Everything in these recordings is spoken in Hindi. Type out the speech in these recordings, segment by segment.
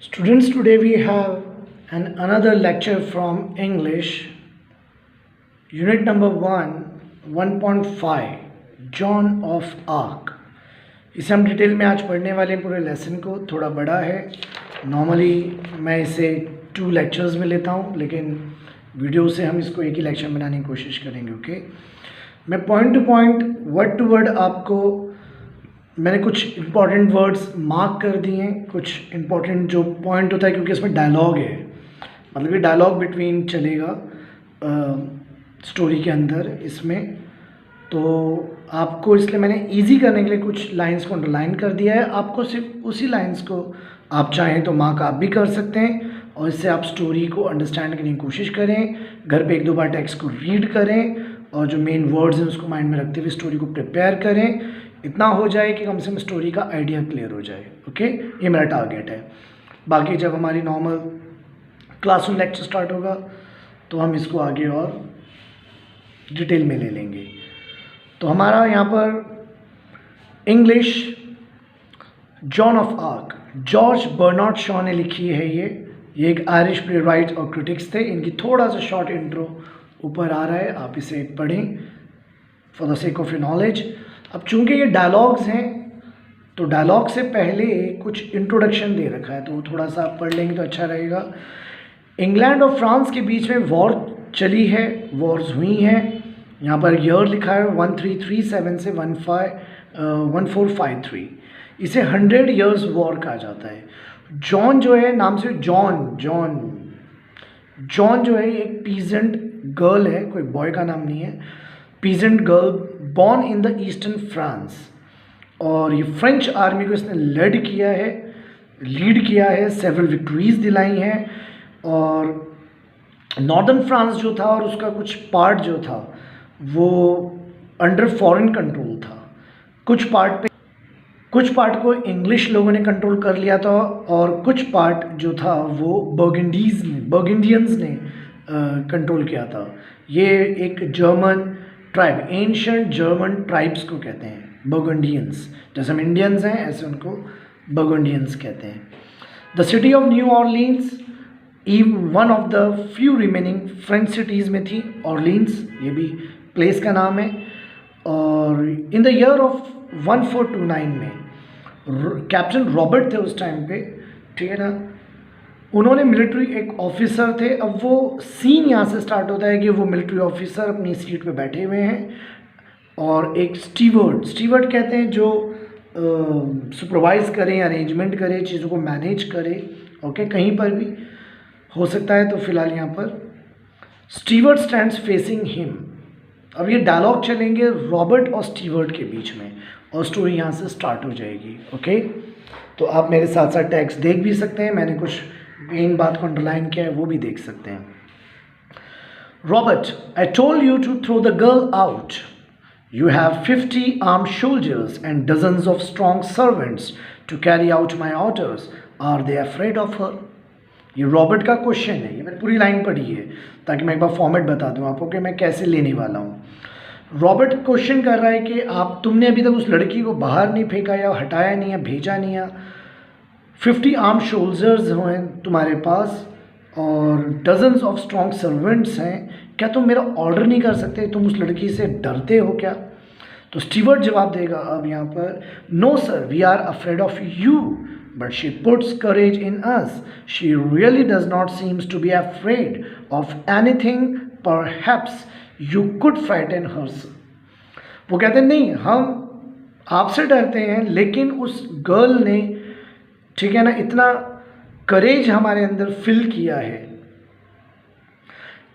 Students, today we have another lecture from English, unit number 1.5, Joan of Arc. इसे हम डिटेल में आज पढ़ने वाले हैं। पूरे लेसन को थोड़ा बड़ा है। नॉर्मली मैं इसे 2 लेक्चर्स में लेता हूँ, लेकिन वीडियो से हम इसको एक ही लेक्चर बनाने की कोशिश करेंगे। ओके, मैं point to point, word to word आपको मैंने कुछ इंपॉर्टेंट वर्ड्स मार्क कर दिए हैं, कुछ इंपॉर्टेंट जो पॉइंट होता है, क्योंकि इसमें डायलॉग है, मतलब कि डायलॉग बिटवीन चलेगा स्टोरी के अंदर इसमें। तो आपको इसलिए मैंने इजी करने के लिए कुछ लाइंस को अंडरलाइन कर दिया है। आपको सिर्फ उसी लाइंस को आप चाहें तो मार्क आप भी कर सकते हैं, और इससे आप स्टोरी को अंडरस्टैंड करने की कोशिश करें। घर पे 1-2 बार टेक्स्ट को रीड करें और जो मेन वर्ड्स हैं उसको माइंड में रखते हुए स्टोरी को प्रिपेयर करें। इतना हो जाए कि कम से कम स्टोरी का आइडिया क्लियर हो जाए। ओके, ये मेरा टारगेट है। बाकी जब हमारी नॉर्मल क्लासरूम लेक्चर स्टार्ट होगा तो हम इसको आगे और डिटेल में ले लेंगे। तो हमारा यहाँ पर English Joan of Arc, George Bernard Shaw ने लिखी है। ये एक आयरिश प्ले राइट और क्रिटिक्स थे। इनकी थोड़ा सा शॉर्ट इंट्रो ऊपर आ रहा है, आप इसे पढ़ें for the sake of your knowledge. अब चूंकि ये डायलॉग्स हैं तो डायलॉग से पहले कुछ इंट्रोडक्शन दे रखा है, तो वो थोड़ा सा आप पढ़ लेंगे तो अच्छा रहेगा। इंग्लैंड और फ्रांस के बीच में वॉर चली है, वॉर्स हुई हैं। यहाँ पर ईयर लिखा है 1337 से 1453। इसे 100 ईयर्स वॉर कहा जाता है। जॉन जो है, नाम से जॉन जो है एक पीजेंट गर्ल है, कोई बॉय का नाम नहीं है। Peasant girl born in the eastern France, और ये फ्रेंच आर्मी को इसने लीड किया है, सेवरल विक्ट्रीज दिलाई हैं। और नॉर्दर्न फ्रांस जो था और उसका कुछ पार्ट जो था वो अंडर फॉरेन कंट्रोल था। कुछ पार्ट को इंग्लिश लोगों ने कंट्रोल कर लिया था, और कुछ पार्ट जो था वो बर्गिंडियंस ने कंट्रोल किया था। ये एक German tribe, ancient German tribes को कहते हैं बर्गुंडियंस। जैसे हम इंडियंस हैं ऐसे उनको बर्गुंडियंस कहते हैं। The city of new Orleans one of the few remaining French cities में थी। ऑर्लिन्स ये भी प्लेस का नाम है। और इन द ईयर ऑफ 1429 में कैप्टन रॉबर्ट थे उस टाइम पे, ठीक है ना। उन्होंने मिलिट्री, एक ऑफिसर थे। अब वो सीन यहाँ से स्टार्ट होता है कि वो मिलिट्री ऑफिसर अपनी सीट पे बैठे हुए हैं, और एक स्टीवर्ड कहते हैं जो सुपरवाइज करें, अरेंजमेंट करे, चीज़ों को मैनेज करे। ओके, कहीं पर भी हो सकता है। तो फिलहाल यहाँ पर स्टीवर्ड स्टैंड्स फेसिंग हिम। अब ये डायलॉग चलेंगे रॉबर्ट और स्टीवर्ड के बीच में, और स्टोरी यहाँ से स्टार्ट हो जाएगी। ओके, तो आप मेरे साथ साथ टेक्स्ट देख भी सकते हैं। मैंने कुछ मेन बात को अंडरलाइन किया है, वो भी देख सकते हैं। Robert, I told you to throw the girl out. You have 50 armed soldiers and dozens of strong servants to carry out my orders. Are they afraid of her? ये रॉबर्ट का क्वेश्चन है। ये मैंने पूरी लाइन पढ़ी है ताकि मैं एक बार फॉर्मेट बता दूं आपको कि मैं कैसे लेने वाला हूँ। रॉबर्ट क्वेश्चन कर रहा है कि तुमने अभी तक उस लड़की को बाहर नहीं फेंका, या हटाया नहीं, या भेजा नहीं, या 50 आर्म्ड सोल्जर्स हैं तुम्हारे पास और डजन्स ऑफ स्ट्रॉन्ग सर्वेंट्स हैं, क्या तुम मेरा ऑर्डर नहीं कर सकते? तुम उस लड़की से डरते हो क्या? तो स्टीवर्ड जवाब देगा अब यहाँ पर, no sir, we are afraid of you, but she puts courage in us. She really does not seems to be afraid of anything, perhaps you could frighten her. वो कहते हैं नहीं, हम आपसे डरते हैं, लेकिन उस गर्ल ने, ठीक है ना, इतना करेज हमारे अंदर फिल किया है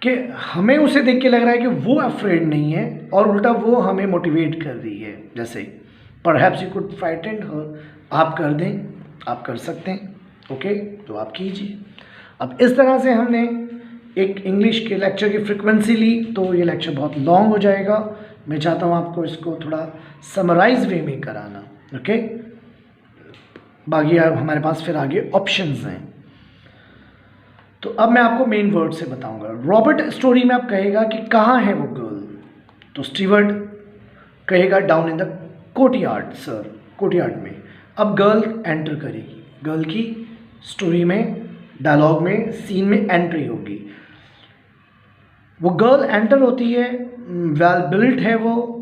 कि हमें उसे देख के लग रहा है कि वो अफ्रेड नहीं है, और उल्टा वो हमें मोटिवेट कर रही है। जैसे परहैप्स यू कुड फ्राइटन हर, आप कर दें, आप कर सकते हैं। ओके, तो आप कीजिए। अब इस तरह से हमने एक इंग्लिश के लेक्चर की फ्रिक्वेंसी ली, तो ये लेक्चर बहुत लॉन्ग हो जाएगा। मैं चाहता हूँ आपको इसको थोड़ा समराइज वे में कराना। ओके, बाकी हमारे पास फिर आगे ऑप्शंस हैं। तो अब मैं आपको मेन वर्ड से बताऊंगा। रॉबर्ट स्टोरी में आप कहेगा कि कहाँ है वो गर्ल, तो स्टीवर्ड कहेगा down in the courtyard sir, courtyard में। अब गर्ल एंटर करेगी, गर्ल की स्टोरी में, डायलॉग में, सीन में एंट्री होगी। वो गर्ल एंटर होती है, वेल बिल्ट है, वो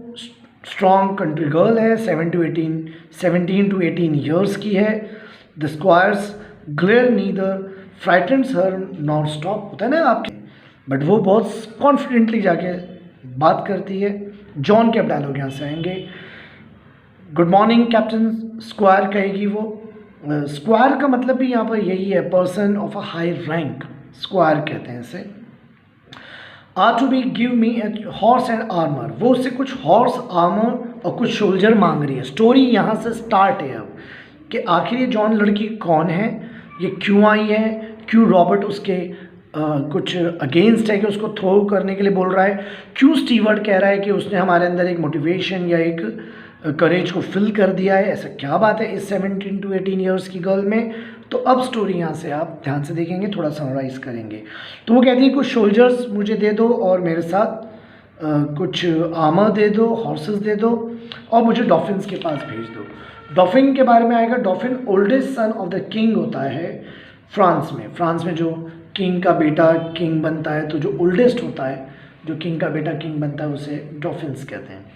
स्ट्रॉन्ग कंट्री गर्ल है, 17 to 18 ईयर्स की है। The squire's glare neither frightens her not stop, होता है ना आपके, बट वो बहुत कॉन्फिडेंटली जाके बात करती है। जॉन के अब डायलॉग यहाँ से आएंगे। गुड मॉर्निंग कैप्टन स्क्वायर कहेगी वो। स्क्वायर का मतलब भी यहाँ पर यही है, person of a high rank, squire कहते हैं इसे। Are to be give me a horse and armour, वो उससे कुछ हॉर्स आर्मर और कुछ सोल्जर मांग रही है। स्टोरी यहाँ से स्टार्ट है अब कि आखिर ये जॉन लड़की कौन है, ये क्यों आई है, क्यों रॉबर्ट उसके कुछ अगेंस्ट है कि उसको थ्रो करने के लिए बोल रहा है, क्यों स्टीवर्ट कह रहा है कि उसने हमारे अंदर एक मोटिवेशन या एक करेज को फिल कर दिया है, ऐसा क्या बात है इस 17 to 18 ईयर्स की गर्ल में। तो अब स्टोरी यहाँ से आप ध्यान से देखेंगे, थोड़ा समराइज़ करेंगे। तो वो कहती है कुछ सोल्जर्स मुझे दे दो और मेरे साथ कुछ आर्मर दे दो, हॉर्सेस दे दो और मुझे डॉफिन्स के पास भेज दो। डॉफिन के बारे में आएगा। डॉफिन oldest son of the king होता है फ्रांस में। फ्रांस में जो किंग का बेटा किंग बनता है, तो जो ओल्डेस्ट होता है, जो किंग का बेटा किंग बनता है, उसे डॉफिन्स कहते हैं।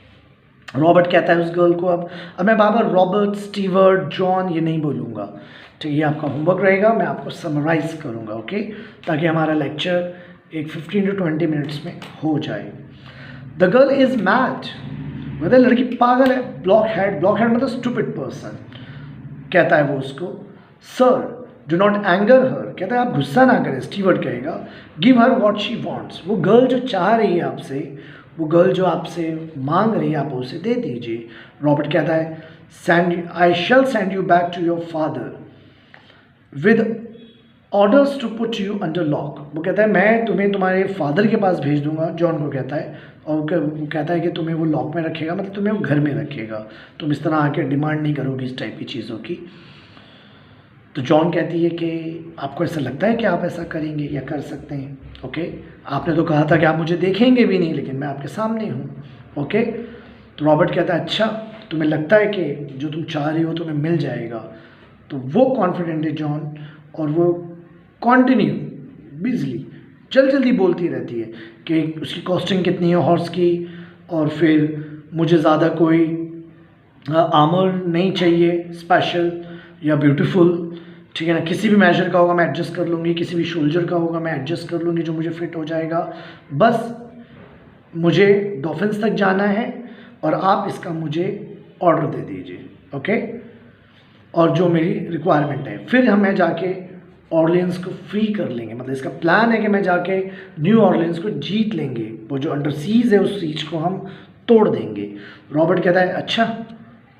रॉबर्ट कहता है उस गर्ल को, अब मैं बाबा रॉबर्ट, स्टीवर्ट, जॉन ये नहीं बोलूँगा, ठीक है, ये आपका होमवर्क रहेगा, मैं आपको समराइज़ करूँगा, ओके, ताकि हमारा लेक्चर एक 15 to 20 मिनट्स में हो जाए। द गर्ल इज़ मैड, मतलब लड़की पागल है। ब्लॉक हेड मतलब स्टूपिड पर्सन, कहता है वो उसको। सर डू नॉट एंगर हर, कहता है आप गुस्सा ना करें, स्टीवर्ट कहेगा। Give her what she wants, वो गर्ल जो चाह रही है आपसे, वो गर्ल जो आपसे मांग रही है, आप उसे दे दीजिए। रॉबर्ट कहता है I shall send you back to your father with orders to put you under lock, वो कहता है मैं तुम्हें तुम्हारे फादर के पास भेज दूंगा, जॉन को कहता है, और वो कहता है कि तुम्हें वो लॉक में रखेगा, मतलब तुम्हें वो घर में रखेगा, तुम इस तरह आके डिमांड नहीं करोगी इस टाइप की चीज़ों की। तो जॉन कहती है कि आपको ऐसा लगता है कि आप ऐसा करेंगे या कर सकते हैं, ओके, आपने तो कहा था कि आप मुझे देखेंगे भी नहीं, लेकिन मैं आपके सामने हूँ, ओके। तो रॉबर्ट कहता है अच्छा तुम्हें लगता है कि जो तुम चाह रही हो तुम्हें मिल जाएगा। तो वो कॉन्फिडेंट है जॉन, और वो कंटिन्यू बिजली जल्दी बोलती रहती है कि उसकी कॉस्टिंग कितनी है हॉर्स की, और फिर मुझे ज़्यादा कोई आर्मर नहीं चाहिए स्पेशल या ब्यूटीफुल, ठीक है ना, किसी भी मेजर का होगा मैं एडजस्ट कर लूँगी, किसी भी शोल्जर का होगा मैं एडजस्ट कर लूँगी जो मुझे फिट हो जाएगा, बस मुझे डॉफिन्स तक जाना है और आप इसका मुझे ऑर्डर दे दीजिए, ओके, और जो मेरी रिक्वायरमेंट है, फिर हमें जाके ऑर्लियंस को फ्री कर लेंगे। मतलब इसका प्लान है कि मैं जाके न्यू ऑर्लियंस को जीत लेंगे, वो जो अंडर सीज है उस सीज को हम तोड़ देंगे। रॉबर्ट कहता है अच्छा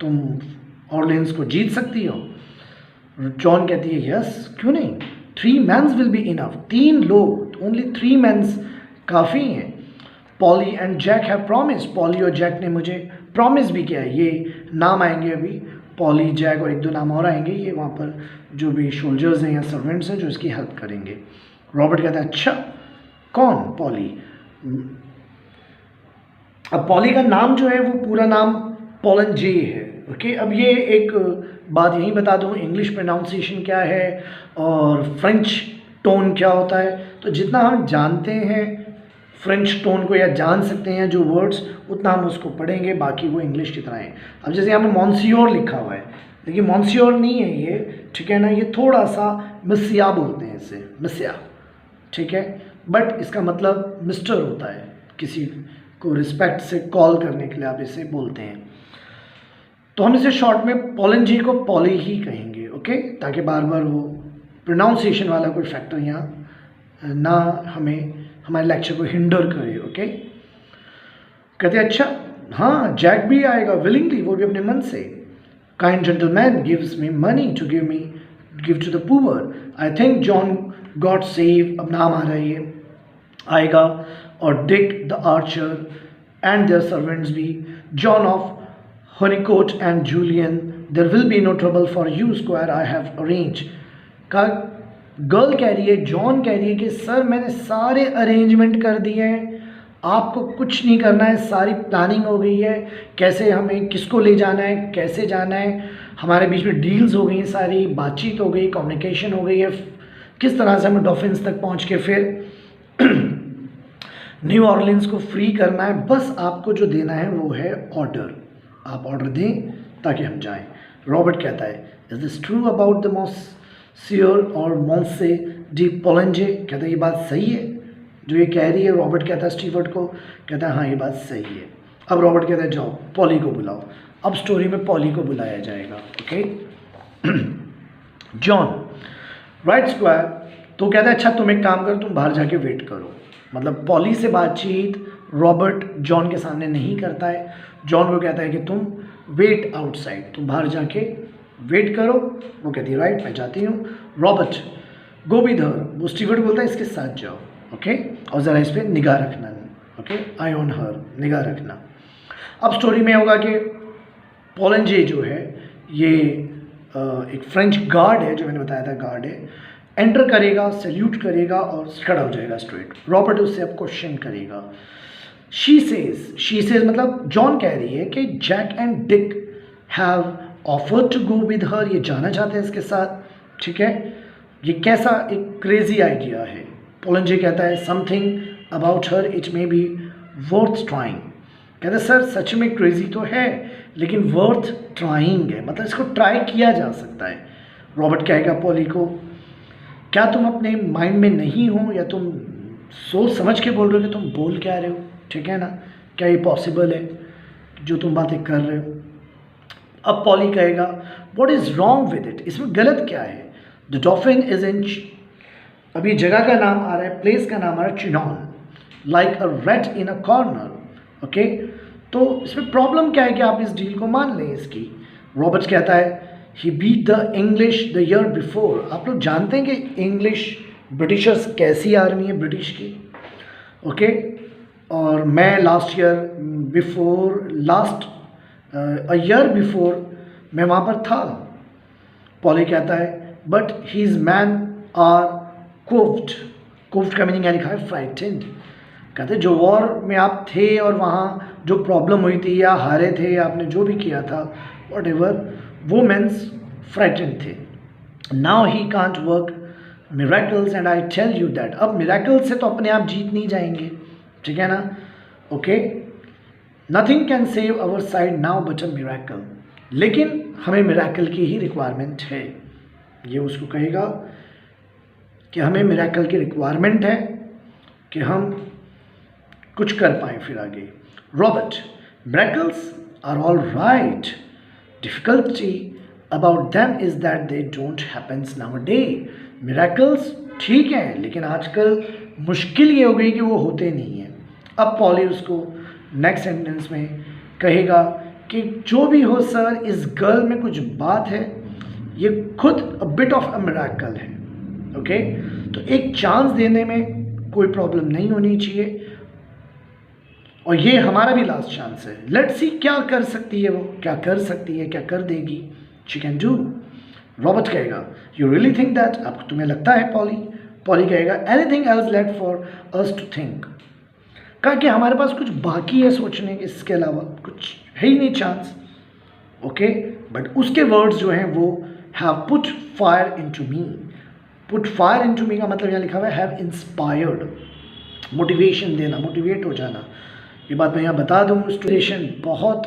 तुम ऑर्लियंस को जीत सकती हो। जॉन कहती है यस क्यों नहीं, 3 men विल बी इनफ, 3 लोग, ओनली 3 men काफ़ी हैं। Polly and Jack have promise, Polly और जैक ने मुझे प्रॉमिस भी किया है, ये नाम आएंगे अभी, पॉली, जैक और 1-2 नाम और आएंगे, ये वहाँ पर जो भी सोल्जर्स हैं या सर्वेंट्स हैं जो इसकी हेल्प करेंगे। रॉबर्ट कहता है अच्छा कौन, पॉली। अब पॉली का नाम जो है वो पूरा नाम पॉलन जे है, ओके। अब ये एक बात यहीं बता दूँ, इंग्लिश प्रोनाउंसिएशन क्या है और फ्रेंच टोन क्या होता है, तो जितना हम जानते हैं फ्रेंच टोन को या जान सकते हैं जो वर्ड्स, उतना हम उसको पढ़ेंगे, बाकी वो इंग्लिश की तरह है। अब जैसे यहाँ पे मॉन्सियोर लिखा हुआ है, देखिए मॉन्सियोर नहीं है ये, ठीक है ना, ये थोड़ा सा मिसिया बोलते हैं इसे, मिसिया, ठीक है, बट इसका मतलब मिस्टर होता है, किसी को रिस्पेक्ट से कॉल करने के लिए आप इसे बोलते हैं। तो हम इसे शॉर्ट में पॉलन जी को पॉली ही कहेंगे, ओके, ताकि बार बार वो प्रोनाउंसिएशन वाला कोई फैक्टर यहाँ ना हमें हमारे लेक्चर को हिंडर करे, ओके। कहते अच्छा हाँ जैक भी आएगा विलिंगली, वो भी अपने मन से। Kind gentleman gives me money to give to the poor, I think John got save, अब नाम आ रहा है ये आएगा, और Dick the archer and their servants भी, John of Honeycote and Julian, there will be no trouble for you squire, I have arrange. का गर्ल कह रही है, जॉन कह रही है कि सर मैंने सारे अरेंजमेंट कर दिए हैं, आपको कुछ नहीं करना है, सारी प्लानिंग हो गई है, कैसे हमें किसको ले जाना है, कैसे जाना है, हमारे बीच में डील्स हो गई हैं, सारी बातचीत हो गई, कम्युनिकेशन हो गई है, किस तरह से हमें डॉल्फिन्स तक पहुंच के फिर न्यू ऑर्लिन्स को फ्री करना है। बस आपको जो देना है वो है ऑर्डर, आप ऑर्डर दें ताकि हम जाएं। रॉबर्ट कहता है, is this true about the monsieur और मॉन्से डी पोलेंजे? कहता है ये बात सही है जो ये कह रही है। रॉबर्ट कहता है स्टीवर्ट को, कहता है हाँ ये बात सही है। अब रॉबर्ट कहता है जाओ पॉली को बुलाओ। अब स्टोरी में पॉली को बुलाया जाएगा। ओके जॉन राइट स्क्वायर तो कहता है अच्छा तुम एक काम करो, तुम बाहर जाके वेट करो। मतलब पॉली से बातचीत रॉबर्ट जॉन के सामने नहीं करता है। जॉन को कहता है कि तुम वेट आउटसाइड, तुम बाहर जाके वेट करो। वो कहती है राइट मैं जाती हूँ। रॉबर्ट गो विद हर, वो स्टीवर्ट बोलता है इसके साथ जाओ। ओके और ज़रा इस पर निगाह रखना। ओके आई ऑन हर, निगाह रखना। अब स्टोरी में होगा कि पोलेंजे जो है ये एक फ्रेंच गार्ड है, जो मैंने बताया था गार्ड है, एंटर करेगा, सैल्यूट करेगा और खड़ा हो जाएगा स्ट्रेट। रॉबर्ट उससे अब क्वेश्चन करेगा। शी सेज मतलब जॉन कह रही है कि Jack and Dick have offered to go with her, ये जाना चाहते हैं इसके साथ। ठीक है, ये कैसा एक क्रेजी आइडिया है। पोलेंजे कहता है something about her it may be worth trying. कहते हैं सर सच में क्रेजी तो है लेकिन वर्थ ट्राइंग है, मतलब इसको ट्राई किया जा सकता है। रॉबर्ट कहेगा पॉली को, क्या तुम अपने माइंड में नहीं हो या तुम सोच समझ के बोल रहे हो कि तुम बोल क्या रहे हो? ठीक है ना, क्या ये पॉसिबल है जो तुम बातें कर रहे हो? अब पॉली कहेगा what is wrong with it, इसमें गलत क्या है? द डॉल्फिन इज इन, अभी जगह का नाम आ रहा है, प्लेस का नाम आ रहा है chinon, like a rate in a corner. Okay तो इसमें प्रॉब्लम क्या है कि आप इस डील को मान लें इसकी। रॉबर्ट्स कहता है he beat the English the year before. आप लोग जानते हैं कि इंग्लिश ब्रिटिशर्स कैसी आर्मी है ब्रिटिश की। ओके और मैं लास्ट ईयर बिफोर मैं वहाँ पर था। पॉली कहता है बट हीज मैन आर कोव्ड का मीनिंग यहाँ लिखा है फ्राइटेंड। कहते जो वॉर में आप थे और वहाँ जो प्रॉब्लम हुई थी या हारे थे या आपने जो भी किया था वॉट एवर, वो मेंस फ्राइटेंड थे। Now he can't work miracles and I tell you that. अब मिरेकल से तो अपने आप जीत नहीं जाएंगे, ठीक है ना। Okay nothing can save our side now but a miracle, लेकिन हमें मिरेकल की ही रिक्वायरमेंट है। ये उसको कहेगा कि हमें मिरेकल की रिक्वायरमेंट है कि हम कुछ कर पाएँ फिर आगे। Robert miracles are all right, difficulty about them is that they don't happens nowadays. Miracles ठीक हैं लेकिन आजकल मुश्किल ये हो गई कि वो होते नहीं हैं। अब पॉली उसको नेक्स्ट सेंटेंस में कहेगा कि जो भी हो सर इस गर्ल में कुछ बात है, ये खुद a bit of a miracle है। ओके तो एक चांस देने में कोई प्रॉब्लम नहीं होनी चाहिए और ये हमारा भी लास्ट चांस है। लेट्स सी क्या कर सकती है वो, क्या कर सकती है, क्या कर देगी। She can do. रॉबर्ट कहेगा यू रियली थिंक दैट, आपको तुम्हें लगता है पॉली? पॉली कहेगा anything else let for us to think. कहा कि हमारे पास कुछ बाकी है सोचने के, इसके अलावा कुछ है ही नहीं चांस। ओके बट उसके वर्ड्स जो हैं वो have put fire into me. Put fire into me का मतलब यहाँ लिखा हुआ है हैव इंस्पायर्ड, मोटिवेशन देना, मोटिवेट हो जाना। ये बात मैं यहाँ बता दूँ, इंस्पिरेशन बहुत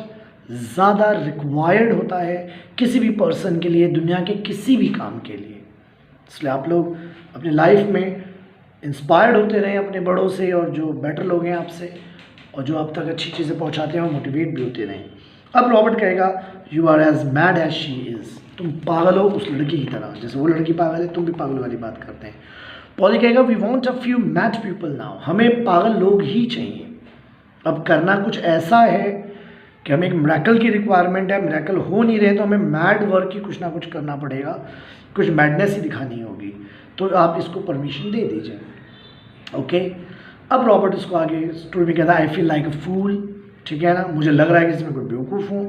ज़्यादा रिक्वायर्ड होता है किसी भी पर्सन के लिए, दुनिया के किसी भी काम के लिए। इसलिए आप लोग अपनी लाइफ में इंस्पायर्ड होते रहें अपने बड़ों से, और जो बेटर लोग हैं आपसे और जो आप तक अच्छी चीज़ें पहुँचाते हैं वो मोटिवेट भी होते रहें। अब रॉबर्ट कहेगा you are as mad as she is, तुम पागल हो उस लड़की की तरह, जैसे वो लड़की पागल है तुम भी पागल वाली बात करते हैं। पॉली कहेगा we want a few mad people now, हमें पागल लोग ही चाहिए। अब करना कुछ ऐसा है कि हमें एक मिरेकल की रिक्वायरमेंट है, मिरेकल हो नहीं रहे तो हमें मैड वर्क की कुछ ना कुछ करना पड़ेगा, कुछ मैडनेस ही दिखानी होगी। तो आप इसको परमिशन दे दीजिए। ओके अब रॉबर्ट इसको आगे स्टोरी में कहता है आई फील लाइक अ फूल, ठीक है ना, मुझे लग रहा है कि इसमें कोई बेवकूफ़ हूँ।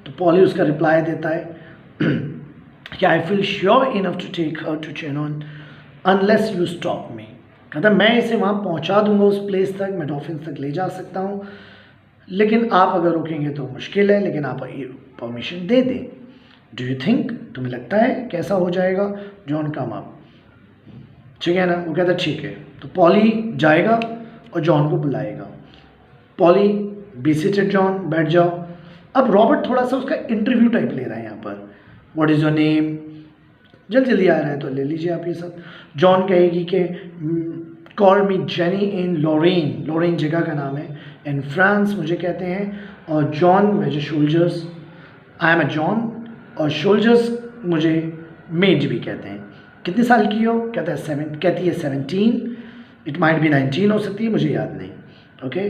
तो पॉली उसका रिप्लाई देता है कि I feel sure enough to take her to Chinon unless you stop me. कहता मैं इसे वहाँ पहुँचा दूंगा उस प्लेस तक, मैं डॉल्फिन तक ले जा सकता हूँ, लेकिन आप अगर रुकेंगे तो मुश्किल है, लेकिन आप परमिशन दे दें। डू यू थिंक, तुम्हें लगता है कैसा हो जाएगा? जॉन कम अप, ठीक है ना। वो कहता ठीक है। तो पॉली जाएगा और जॉन को बुलाएगा। पॉली बी सीटेड जॉन, बैठ जाओ। अब रॉबर्ट थोड़ा सा उसका इंटरव्यू टाइप ले रहा है यहाँ पर। व्हाट इज़ योर नेम, जल्दी जल्दी आ रहा है तो ले लीजिए आप ये सब। जॉन कहेगी कि कॉल मी जेनी इन लॉरेन, लॉरेन जगह का नाम है, इन फ्रांस मुझे कहते हैं, और जॉन मुझे soldiers, I am a Joan, और शोल्जर्स मुझे मेज भी कहते हैं। कितने साल की हो? कहता है कहती है 17, इट माइट बी 19 हो सकती है, मुझे याद नहीं। ओके,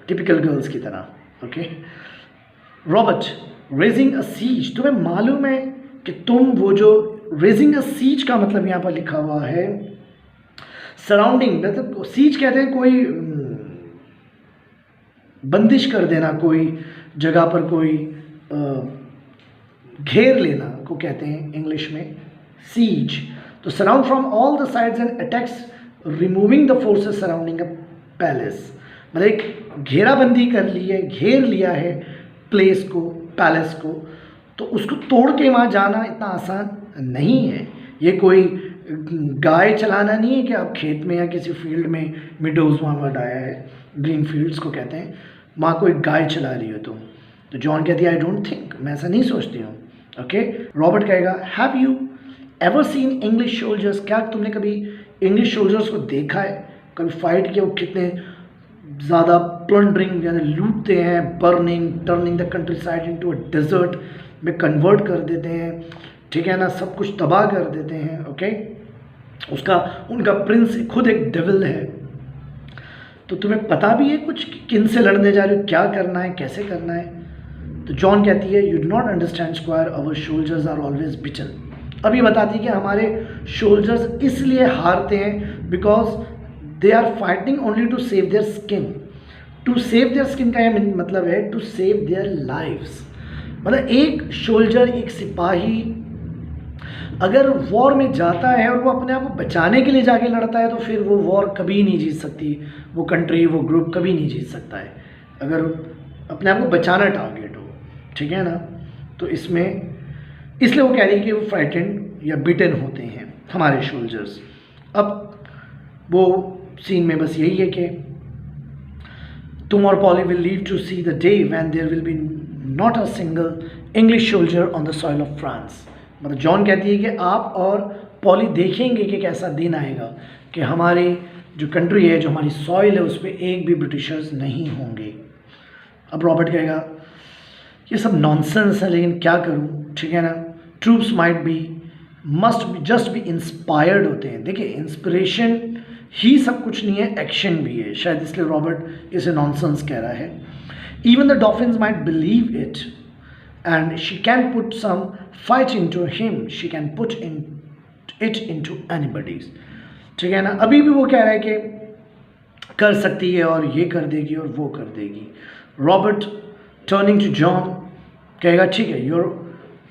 टिपिकल गर्ल्स की तरह। Okay, Robert raising a siege, तुम्हें मालूम है कि तुम वो जो रेजिंग अ सीज का मतलब यहाँ पर लिखा हुआ है सराउंडिंग, मतलब सीज कहते हैं कोई बंदिश कर देना, कोई जगह पर कोई घेर लेना को कहते हैं इंग्लिश में सीज। तो surround from all the sides and attacks removing the forces surrounding a palace, मतलब एक घेराबंदी कर ली है, घेर लिया है प्लेस को, पैलेस को, तो उसको तोड़ के वहाँ जाना इतना आसान नहीं है। ये कोई गाय चलाना नहीं है कि आप खेत में या किसी फील्ड में, मिडोज वहाँ वर्ड आया है, ग्रीन फील्ड्स को कहते हैं, वहाँ कोई गाय चला रही हो तुम। तो जॉन कहती है आई डोंट थिंक, मैं ऐसा नहीं सोचती हूँ। ओके, रॉबर्ट कहेगा have you ever seen English soldiers, क्या तुमने कभी इंग्लिश सोल्जर्स को देखा है, कभी फाइट किया? वो कितने ज़्यादा प्लंडरिंग यानी लूटते हैं, burning, turning the countryside into a desert में कन्वर्ट कर देते हैं, ठीक है ना, सब कुछ तबाह कर देते हैं। ओके, उनका प्रिंस खुद एक डेविल है। तो तुम्हें पता भी है कुछ किन से लड़ने जा रहे हो, क्या करना है, कैसे करना है? तो जॉन कहती है you do not understand squire, our soldiers are always beaten. अब ये बताती है कि हमारे शोल्जर्स इसलिए हारते हैं because they are fighting only to save their skin. To save their skin का यह मतलब है टू सेव देयर लाइव्स। मतलब एक शोल्जर, एक सिपाही अगर वॉर में जाता है और वो अपने आप को बचाने के लिए जाके लड़ता है, तो फिर वो वॉर कभी नहीं जीत सकती, वो कंट्री, वो ग्रुप कभी नहीं जीत सकता है अगर अपने आप को बचाना टारगेट हो, ठीक है ना। तो इसमें इसलिए वो कह रही है कि वो फ्राइटेंड या बिटन होते हैं हमारे शोल्जर्स। अब वो सीन में बस यही है कि तुम और Polly will live to see the day when there will be not a single English soldier on the soil of France. मतलब जॉन कहती है कि आप और पॉली देखेंगे कि कैसा दिन आएगा कि हमारी जो कंट्री है, जो हमारी सॉइल है, उस पर एक भी ब्रिटिशर्स नहीं होंगे। अब रॉबर्ट कहेगा ये सब नॉनसेंस है, लेकिन क्या करूं, ठीक है ना। Troops might be must be just be inspired होते हैं। देखिए, इंस्पिरेशन ही सब कुछ नहीं है, एक्शन भी है, शायद इसलिए रॉबर्ट इसे नॉनसेंस कह रहा है। Even the dolphins might believe it and she can put some fight into him, she can put it into anybody's, ठीक है ना। अभी भी वो कह रहा है कि कर सकती है और ये कर देगी और वो कर देगी। रॉबर्ट टर्निंग टू जॉन कहेगा ठीक है, योर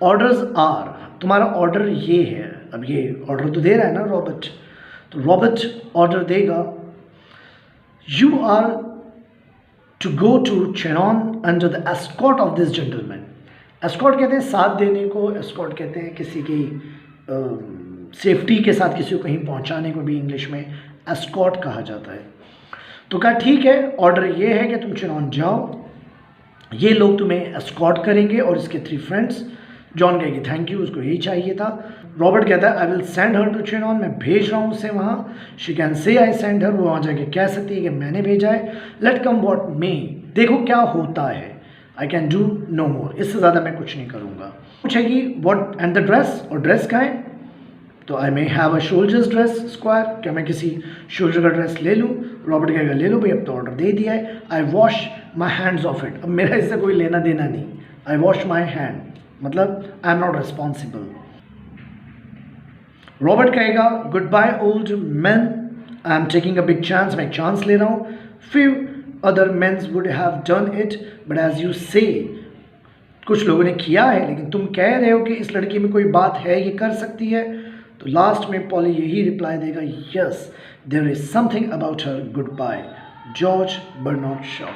ऑर्डर्स आर, तुम्हारा ऑर्डर ये है। अब ये ऑर्डर तो दे रहा है ना रॉबर्ट, तो रॉबर्ट ऑर्डर देगा you are to go to Chinon under the escort of this gentleman. Escort कहते हैं साथ देने को, एस्कॉर्ट कहते हैं किसी की सेफ्टी के साथ किसी को कहीं पहुंचाने को भी इंग्लिश में एस्कॉर्ट कहा जाता है। तो कहा ठीक है, ऑर्डर ये है कि तुम चिनॉन जाओ, ये लोग तुम्हें एस्कॉर्ट करेंगे और इसके 3 फ्रेंड्स। जॉन कहेगी थैंक यू, उसको यही चाहिए था। रॉबर्ट कहता है I will send her to Chinon, मैं भेज रहा हूँ उसे वहाँ। She can say I send her, वो वहाँ जाके कह सकती है कि मैंने भेजा है। लेट कम वॉट मे, देखो क्या होता है, I can do no more, इससे ज़्यादा मैं कुछ नहीं करूँगा। पूछेगी व्हाट एंड द ड्रेस, और ड्रेस का है तो I may have a soldier's dress squire, क्या मैं किसी शोल्जर का ड्रेस ले लूँ? रॉबर्ट कहेगा ले लो भाई, अब तो ऑर्डर दे दिया है। I wash my hands of it, अब मेरा इससे कोई लेना देना नहीं। आई वॉश माई हैंड मतलब I am not responsible. Robert कहेगा goodbye old man, I am taking a big chance, मैं एक चांस ले रहा हूँ। Few other mens would have done it but as you say, कुछ लोगों ने किया है लेकिन तुम कह रहे हो कि इस लड़की में कोई बात है, ये कर सकती है। तो लास्ट में पॉली यही रिप्लाई देगा yes, There is something about her. Goodbye, George Bernard Shaw.